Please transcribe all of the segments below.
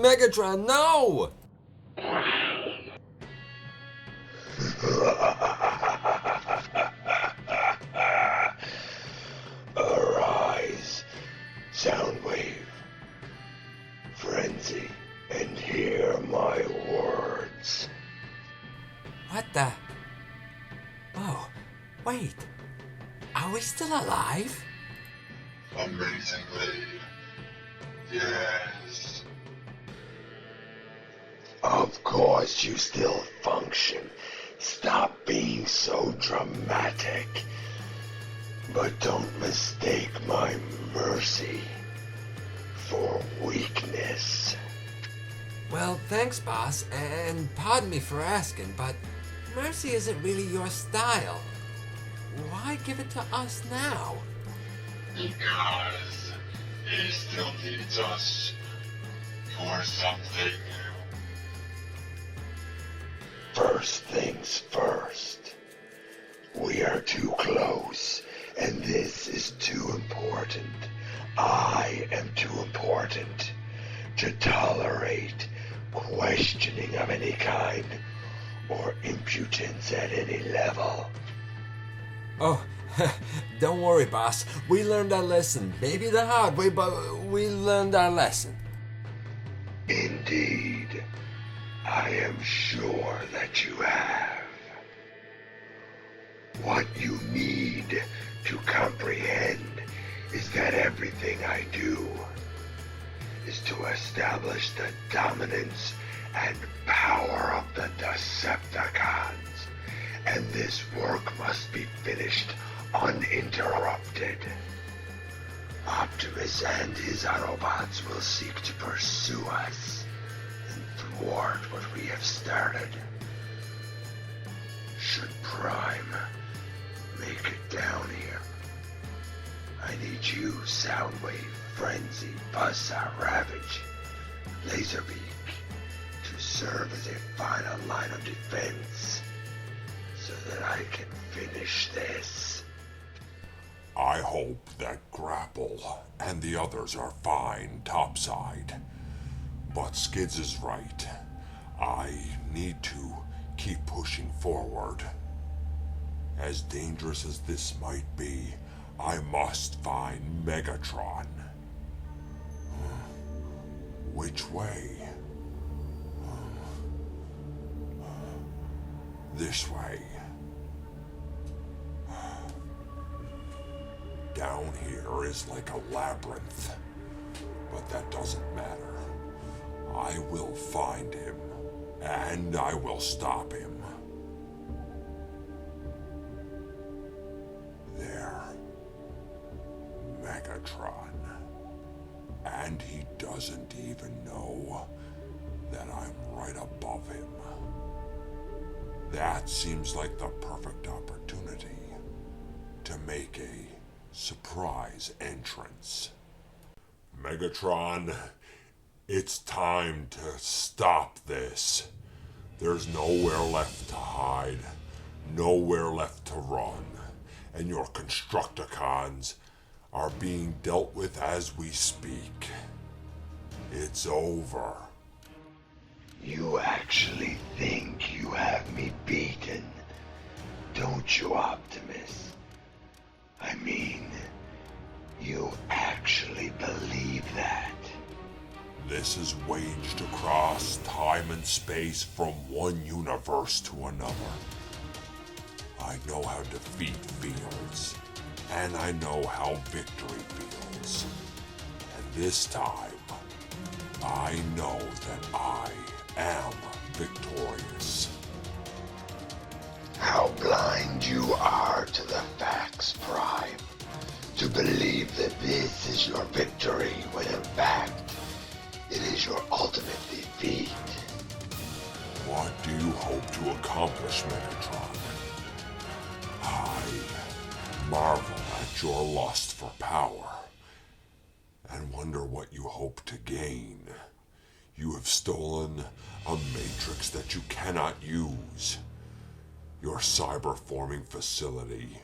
Megatron, no! Arise, Soundwave, Frenzy, and hear my words. What the? Oh, wait. Are we still alive? Amazingly, yes. Of course you still function. Stop being so dramatic. But don't mistake my mercy for weakness. Well, thanks, boss, and pardon me for asking, but mercy isn't really your style. Why give it to us now? Because he still needs us for something. First things first. We are too close, and this is too important. I am too important to tolerate questioning of any kind or impudence at any level. Oh, don't worry, boss. We learned our lesson. Maybe the hard way, but we learned our lesson. Indeed, I am sure that you have. What you need to comprehend is that everything I do is to establish the dominance and power of the Decepticons. And this work must be finished uninterrupted. Optimus and his Autobots will seek to pursue us and thwart what we have started. Should Prime make it down here, I need you, Soundwave, Frenzy, Buzzsaw, Ravage, Laserbeak, to serve as a final line of defense so that I can finish this. I hope that Grapple and the others are fine topside. But Skids is right. I need to keep pushing forward. As dangerous as this might be, I must find Megatron. Which way? This way. Down here is like a labyrinth, but that doesn't matter. I will find him, and I will stop him. There. Megatron. And he doesn't even know that I'm right above him. That seems like the perfect opportunity to make a surprise entrance. Megatron, it's time to stop this. There's nowhere left to hide, nowhere left to run, and your Constructicons are being dealt with as we speak. It's over. You actually think you have me beaten, don't you, Optimus? I mean, you actually believe that? This is waged across time and space from one universe to another. I know how defeat feels, and I know how victory feels. And this time, I know that I am victorious. How blind you are to the facts, Prime. To believe that this is your victory when in fact, it is your ultimate defeat. What do you hope to accomplish, Megatron? I marvel at your lust for power, and wonder what you hope to gain. You have stolen a matrix that you cannot use. Your cyber-forming facility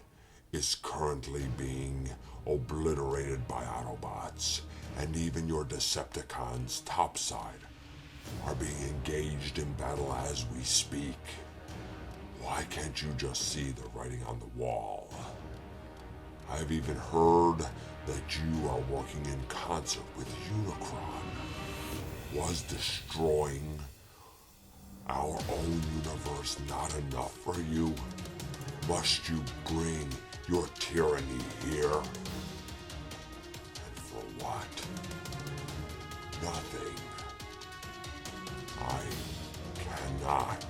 is currently being obliterated by Autobots, and even your Decepticons topside are being engaged in battle as we speak. Why can't you just see the writing on the wall? I've even heard that you are working in concert with Unicron. Was destroying our own universe not enough for you? Must you bring your tyranny here? And for what? Nothing. I cannot,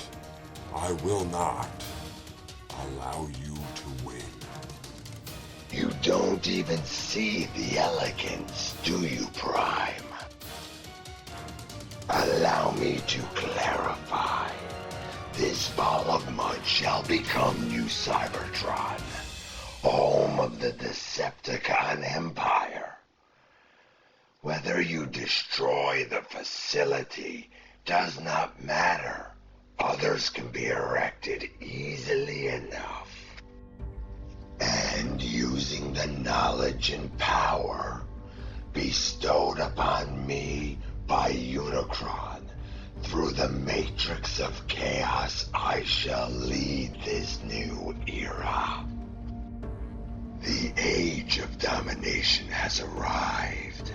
I will not allow you to win. You don't even see the elegance, do you, Prime? Allow me to clarify. This ball of mud shall become New Cybertron, home of the Decepticon Empire. Whether you destroy the facility does not matter. Others can be erected easily enough. And using the knowledge and power bestowed upon me by Unicron through the matrix of chaos, I shall lead this new era. The age of domination has arrived,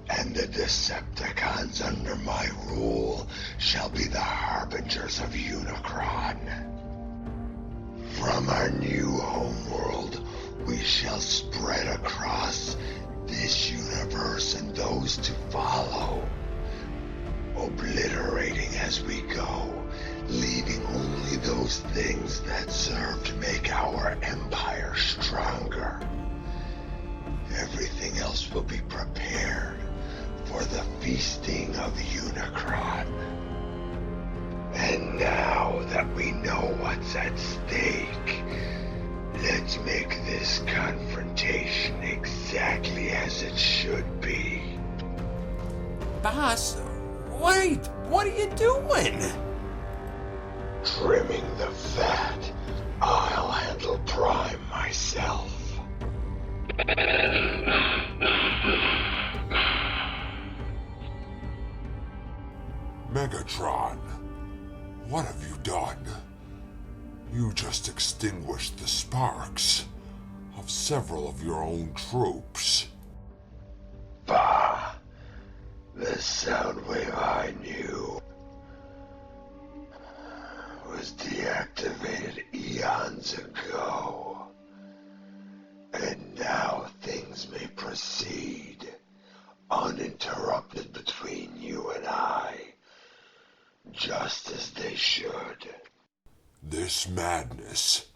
and the Decepticons under my rule shall be the harbingers of Unicron. From our new homeworld, we shall spread across this universe and those to follow, obliterating as we go, leaving only those things that serve to make our empire stronger. Everything else will be prepared for the feasting of Unicron. And now that we know what's at stake, let's make this confrontation exactly as it should be. Boss, wait! What are you doing? Trimming the fat. I'll handle Prime myself. Megatron, what have you done? You just extinguished the sparks of several of your own troops. Bah! The sound wave I knew was deactivated eons ago. And now things may proceed uninterrupted between you and I, just as they should. This madness,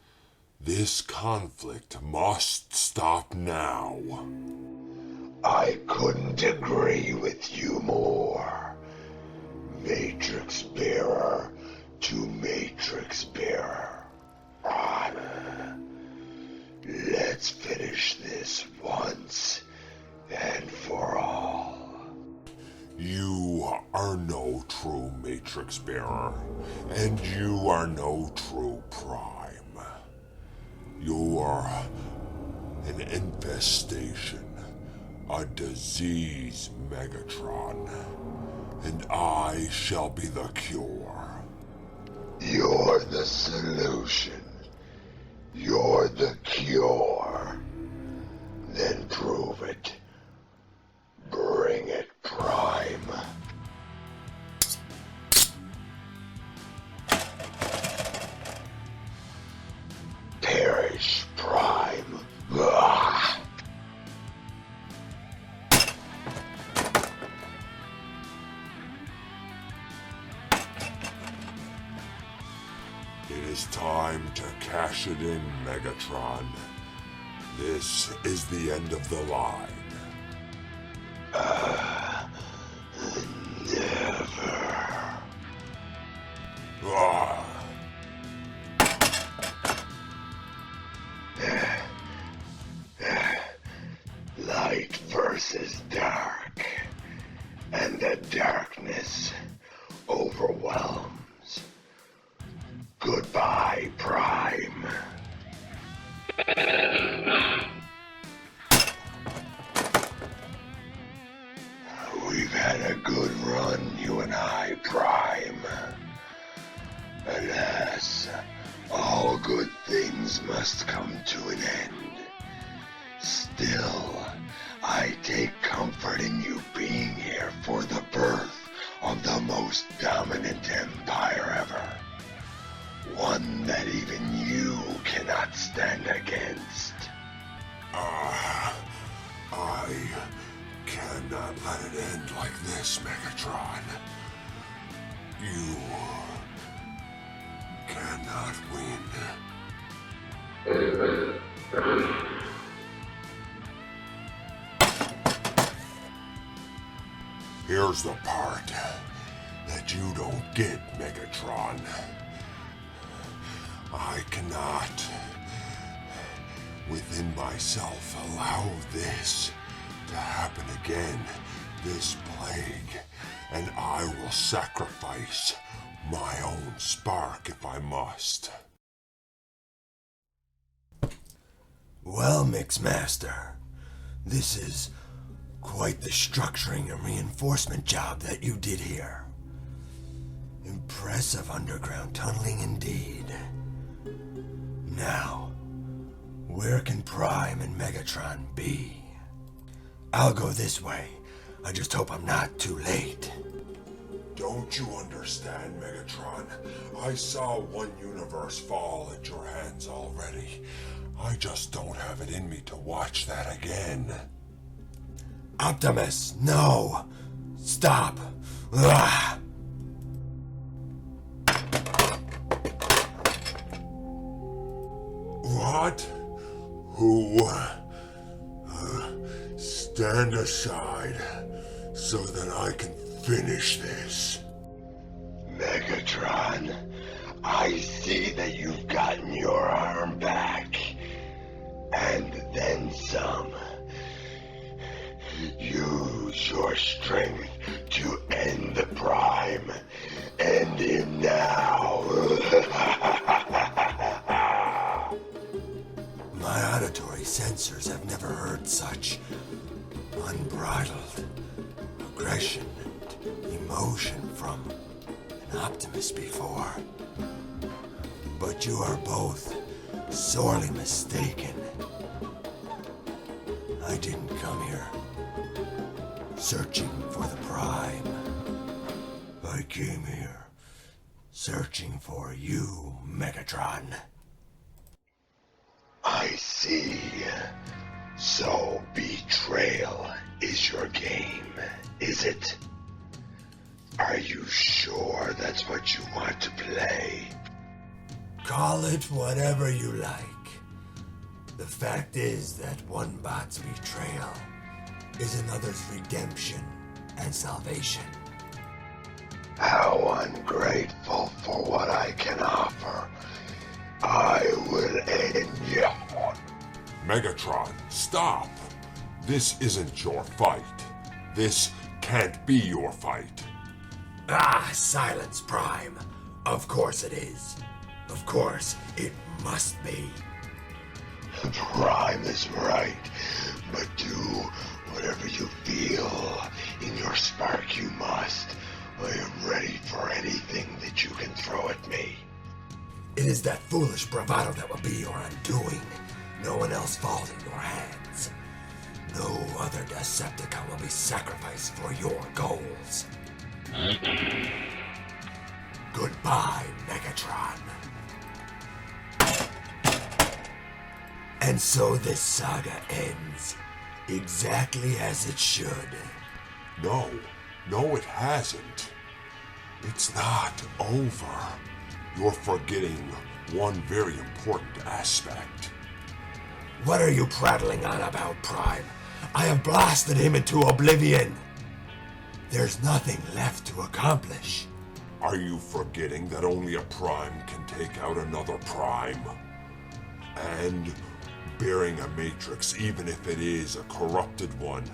this conflict must stop now. I couldn't agree with you more. Matrix bearer to Matrix bearer. Let's finish this once and for all. You are no true Matrix bearer, and you are no true Prime. You are an infestation, a disease, Megatron, and I shall be the cure. You're the solution. You're the cure. Then prove it. Bring it, Prime. Perish, Prime. Ah! It is time to cash it in, Megatron. This is the end of the line. Never. Ah! Light versus dark, and the darkness overwhelms. Goodbye, Prime. We've had a good run, you and I, Megatron. You cannot win. Here's the part that you don't get, Megatron. I cannot, within myself, allow this to happen again, this plague, and I will sacrifice my own spark if I must. Well, Mixmaster, this is quite the structuring and reinforcement job that you did here. Impressive underground tunneling indeed. Now, where can Prime and Megatron be? I'll go this way. I just hope I'm not too late. Don't you understand, Megatron? I saw one universe fall at your hands already. I just don't have it in me to watch that again. Optimus, no! Stop! Ugh. What? Who? Stand aside so that I can finish this. Megatron, I see that you've gotten your arm back. And then some. Use your strength to end the Prime. End him now. My auditory sensors have never heard such unbridled aggression and emotion from an Optimus before. But you are both sorely mistaken. I didn't come here searching for the Prime. I came here searching for you, Megatron. I see. So betrayal is your game, is it? Are you sure that's what you want to play? Call it whatever you like. The fact is that one bot's betrayal is another's redemption and salvation. How ungrateful for what I can offer. I will end you. Megatron, stop! This isn't your fight. This can't be your fight. Ah, silence, Prime. Of course it is. Of course it must be. Prime is right, but do whatever you feel. In your spark you must. I am ready for anything that you can throw at me. It is that foolish bravado that will be your undoing. No one else falls in your hands. No other Decepticon will be sacrificed for your goals. Goodbye, Megatron. And so this saga ends exactly as it should. No, it hasn't. It's not over. You're forgetting one very important aspect. What are you prattling on about, Prime? I have blasted him into oblivion. There's nothing left to accomplish. Are you forgetting that only a Prime can take out another Prime? And bearing a Matrix, even if it is a corrupted one,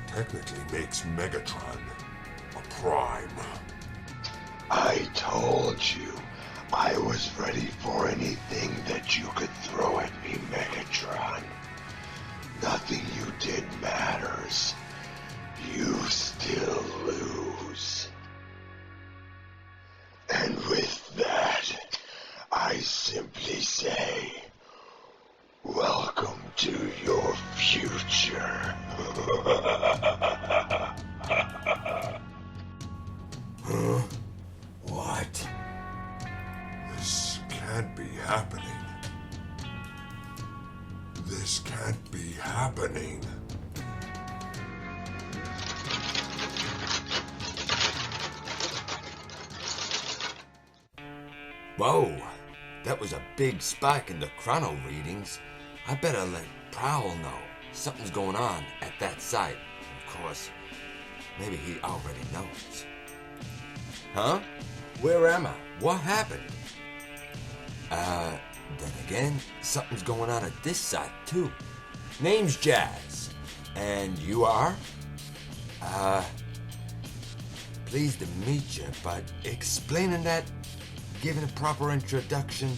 technically makes Megatron a Prime. I told you I was ready for anything that you could throw at me, Megatron. Nothing you did matters. You still lose. And with that, I simply say, welcome to your future. Huh? What? This can't be happening. This can't be happening. Whoa, that was a big spike in the chrono readings. I better let Prowl know something's going on at that site. Of course, maybe he already knows. Huh? Where am I? What happened? Then again, something's going on at this site too. Name's Jazz. And you are? Pleased to meet you, but explaining that, giving a proper introduction,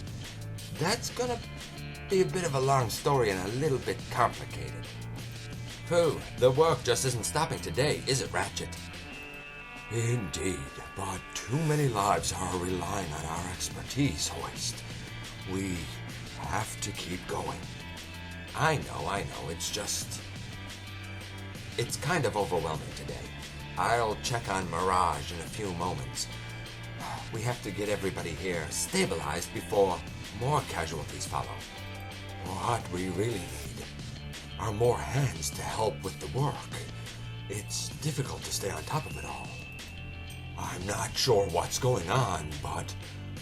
that's gonna be a bit of a long story and a little bit complicated. Pooh, the work just isn't stopping today, is it, Ratchet? Indeed, but too many lives are relying on our expertise, Hoist. We have to keep going. I know, it's kind of overwhelming today. I'll check on Mirage in a few moments. We have to get everybody here stabilized before more casualties follow. What we really need are more hands to help with the work. It's difficult to stay on top of it all. I'm not sure what's going on, but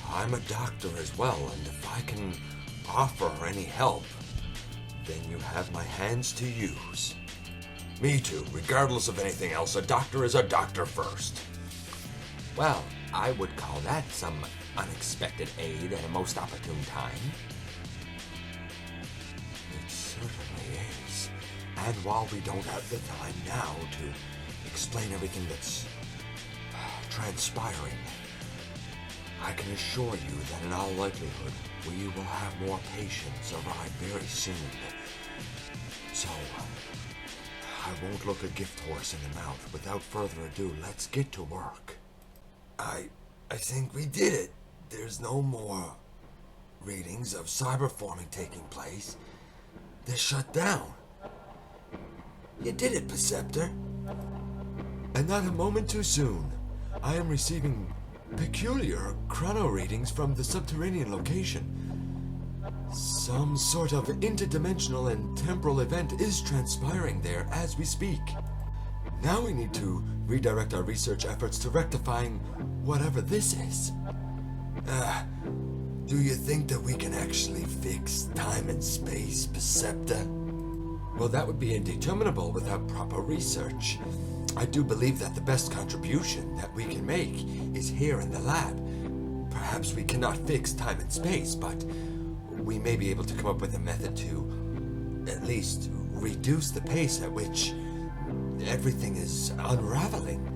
I'm a doctor as well, and if I can offer any help, then you have my hands to use. Me too. Regardless of anything else, a doctor is a doctor first. Well, I would call that some unexpected aid at a most opportune time. It certainly is. And while we don't have the time now to explain everything that's transpiring, I can assure you that in all likelihood, we will have more patients arrive very soon. So, I won't look a gift horse in the mouth. Without further ado, let's get to work. I think we did it. There's no more readings of cyberforming taking place. They're shut down. You did it, Perceptor. And not a moment too soon. I am receiving peculiar chrono readings from the subterranean location. Some sort of interdimensional and temporal event is transpiring there as we speak. Now we need to redirect our research efforts to rectifying whatever this is. Do you think that we can actually fix time and space, Perceptor? Well, that would be indeterminable without proper research. I do believe that the best contribution that we can make is here in the lab. Perhaps we cannot fix time and space, but we may be able to come up with a method to at least reduce the pace at which everything is unraveling.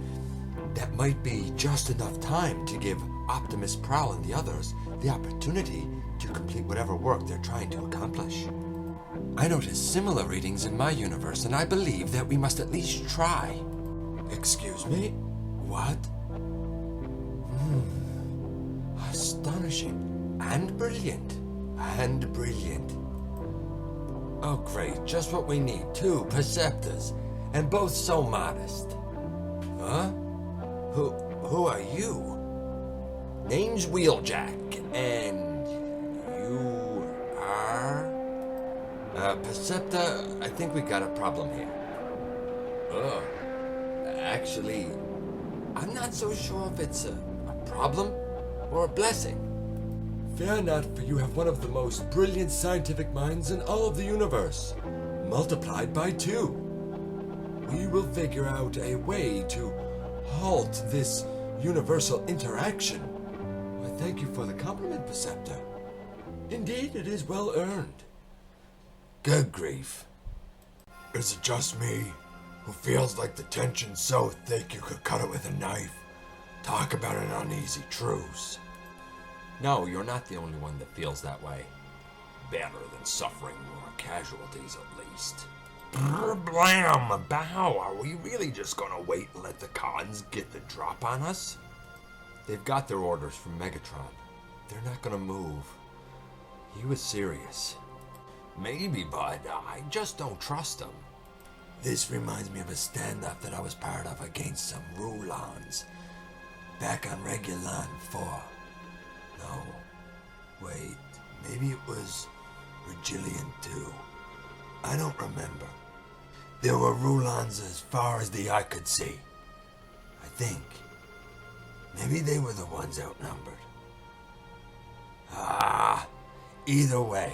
That might be just enough time to give Optimus Prowl and the others the opportunity to complete whatever work they're trying to accomplish. I noticed similar readings in my universe, and I believe that we must at least try. Excuse me? What? Astonishing. And brilliant. And brilliant. Oh great, just what we need. 2 Perceptors. And both so modest. Huh? Who are you? Name's Wheeljack, and you are? Perceptor, I think we got a problem here. Actually, I'm not so sure if it's a problem or a blessing. Fear not, for you have one of the most brilliant scientific minds in all of the universe, multiplied by 2. We will figure out a way to halt this universal interaction. I thank you for the compliment, Perceptor. Indeed, it is well earned. Good grief. Is it just me who feels like the tension's so thick you could cut it with a knife? Talk about an uneasy truce. No, you're not the only one that feels that way. Better than suffering more casualties, at least. Blam! Bow! Are we really just gonna wait and let the cons get the drop on us? They've got their orders from Megatron. They're not gonna move. He was serious. Maybe, but I just don't trust him. This reminds me of a standoff that I was part of against some Rulons. Back on Regulon 4. No. Wait. Maybe it was Regillion 2. I don't remember. There were Rulons as far as the eye could see. I think. Maybe they were the ones outnumbered. Ah, either way,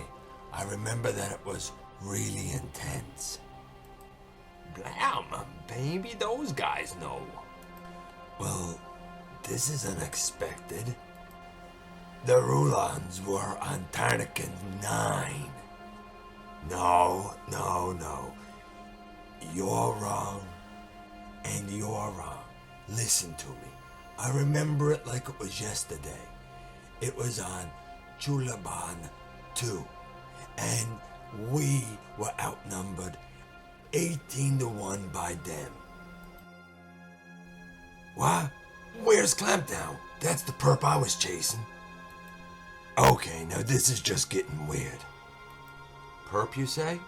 I remember that it was really intense. Blam, maybe those guys know. Well, this is unexpected. The Rulons were on Tarnican 9. No. You're wrong. And you're wrong. Listen to me. I remember it like it was yesterday. It was on Chulaban 2. And we were outnumbered 18-1 by them. What? Where's Clampdown? That's the perp I was chasing. Okay, now this is just getting weird. Perp, you say?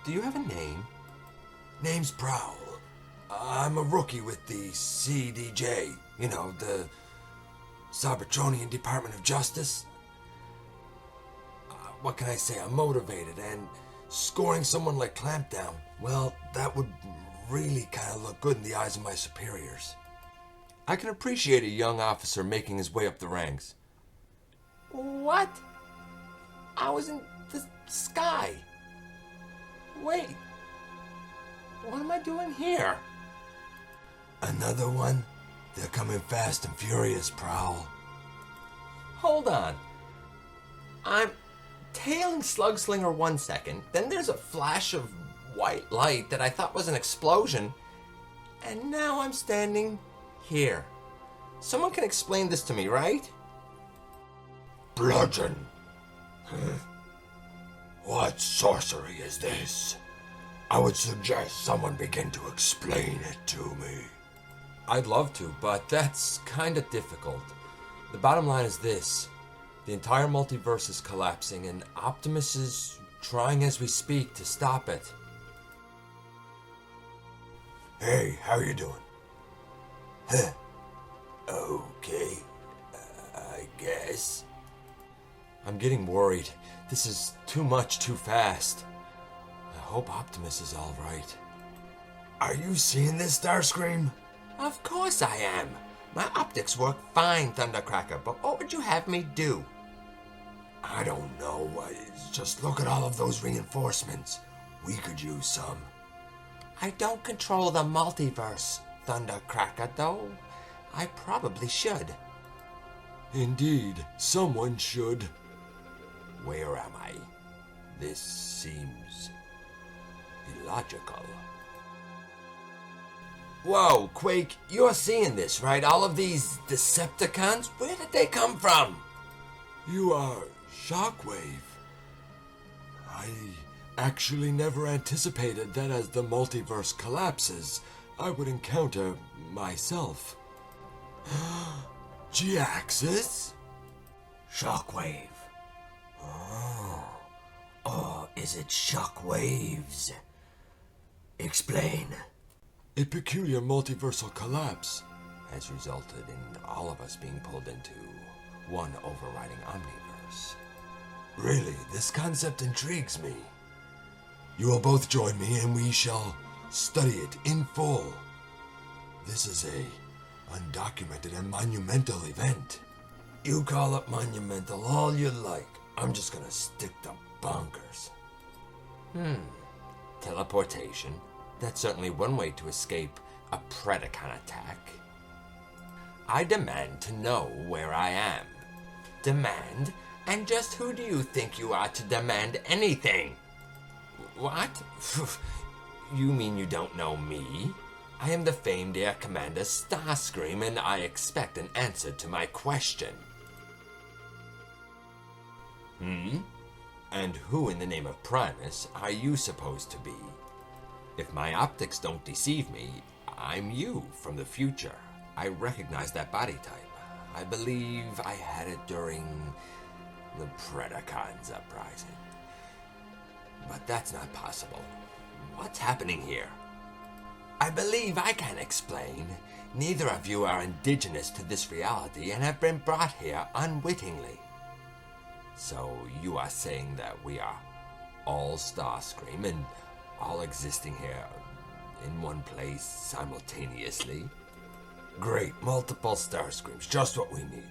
Do you have a name? Name's Prowl. I'm a rookie with the CDJ. You know, the Cybertronian Department of Justice. What can I say? I'm motivated, and scoring someone like Clampdown, well, that would really kind of look good in the eyes of my superiors. I can appreciate a young officer making his way up the ranks. What? I was in the sky. Wait. What am I doing here? Another one? They're coming fast and furious, Prowl. Hold on. I'm tailing Slugslinger 1 second, then there's a flash of white light that I thought was an explosion, and now I'm standing here. Someone can explain this to me, right? Bludgeon. What sorcery is this? I would suggest someone begin to explain it to me. I'd love to, but that's kind of difficult. The bottom line is this. The entire multiverse is collapsing, and Optimus is trying as we speak to stop it. Hey, how you doing? Huh. Okay. I guess. I'm getting worried. This is too much too fast. I hope Optimus is all right. Are you seeing this, Starscream? Of course I am. My optics work fine, Thundercracker, but what would you have me do? I don't know. Just look at all of those reinforcements. We could use some. I don't control the multiverse, Thundercracker, though. I probably should. Indeed, someone should. Where am I? This seems illogical. Whoa, Quake, you're seeing this, right? All of these Decepticons? Where did they come from? You are Shockwave. I actually never anticipated that as the multiverse collapses, I would encounter myself. G-Axis? Shockwave. Oh, is it shockwaves? Explain. A peculiar multiversal collapse Has resulted in all of us being pulled into one overriding omniverse. Really, this concept intrigues me. You will both join me and we shall study it in full. This is a undocumented and monumental event. You call it monumental all you like. I'm just gonna stick to bonkers. Teleportation. That's certainly one way to escape a Predacon attack. I demand to know where I am. Demand? And just who do you think you are to demand anything? What? You mean you don't know me? I am the famed Air Commander Starscream, and I expect an answer to my question. And who in the name of Primus are you supposed to be? If my optics don't deceive me, I'm you from the future. I recognize that body type. I believe I had it during the Predacon's uprising. But that's not possible. What's happening here? I believe I can explain. Neither of you are indigenous to this reality and have been brought here unwittingly. So you are saying that we are all Starscream and all existing here in one place simultaneously? Great, multiple Starscreams, just what we need.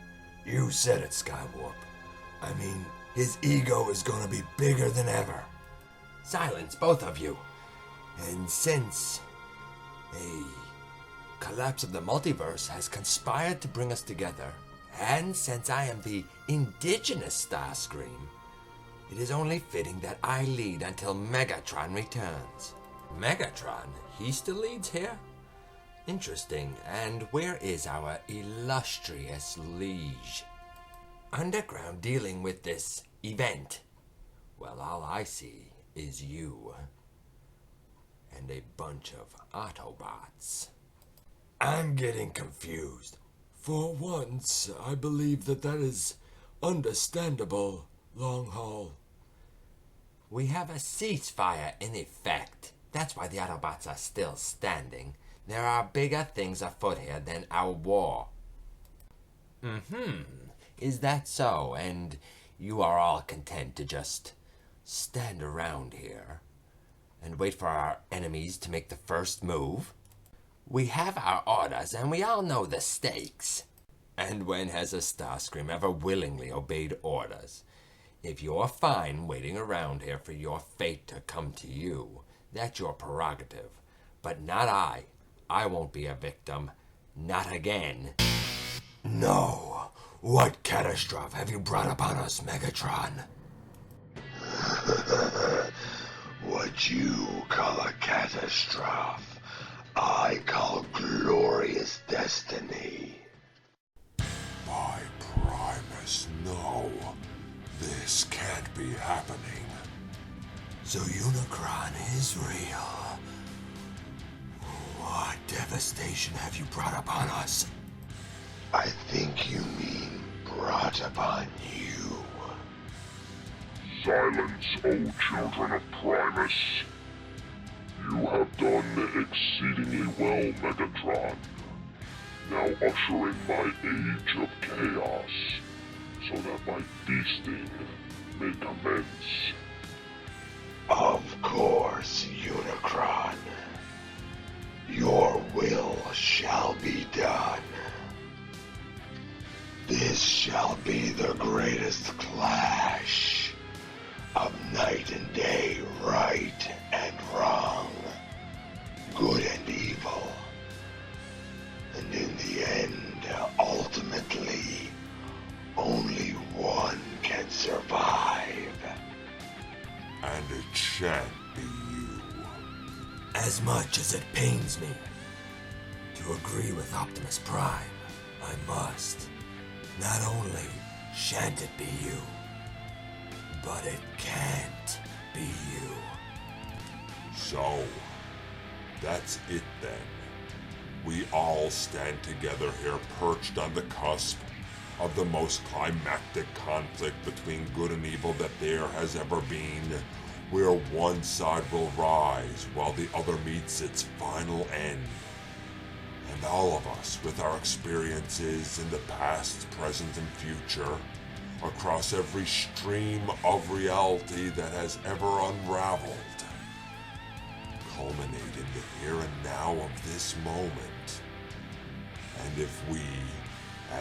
You said it, Skywarp. I mean, his ego is gonna be bigger than ever. Silence, both of you. And since a collapse of the multiverse has conspired to bring us together, and since I am the indigenous Starscream, it is only fitting that I lead until Megatron returns. Megatron? He still leads here? Interesting. And where is our illustrious liege? Underground, dealing with this event. Well, all I see is you. And a bunch of Autobots. I'm getting confused. For once, I believe that is understandable, Long Haul. We have a ceasefire in effect. That's why the Autobots are still standing. There are bigger things afoot here than our war. Is that so? And you are all content to just stand around here and wait for our enemies to make the first move? We have our orders, and we all know the stakes. And when has a Starscream ever willingly obeyed orders? If you're fine waiting around here for your fate to come to you, that's your prerogative. But not I. I won't be a victim. Not again. No. What catastrophe have you brought upon us, Megatron? What you call a catastrophe, I call glorious destiny. By Primus, no. This can't be happening. So Unicron is real. What devastation have you brought upon us? I think you mean brought upon you. Silence, O children of Primus. You have done exceedingly well, Megatron. Now usher in my age of chaos, so that my feasting may commence. Of course, Unicron. Your will shall be done. This shall be the greatest clash of night and day, right and wrong, good and evil. And in the end, ultimately, only one can survive. And it shan't be you. As much as it pains me to agree with Optimus Prime, I must. Not only shan't it be you, but it can't be you. So, that's it then. We all stand together here perched on the cusp of the most climactic conflict between good and evil that there has ever been, where one side will rise while the other meets its final end. And all of us, with our experiences in the past, present, and future, across every stream of reality that has ever unraveled, culminate in the here and now of this moment. And if we,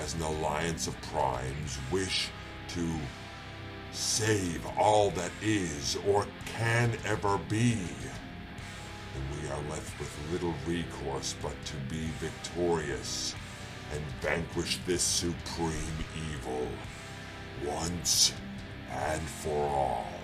as an alliance of primes, wish to save all that is or can ever be, then we are left with little recourse but to be victorious and vanquish this supreme evil once and for all.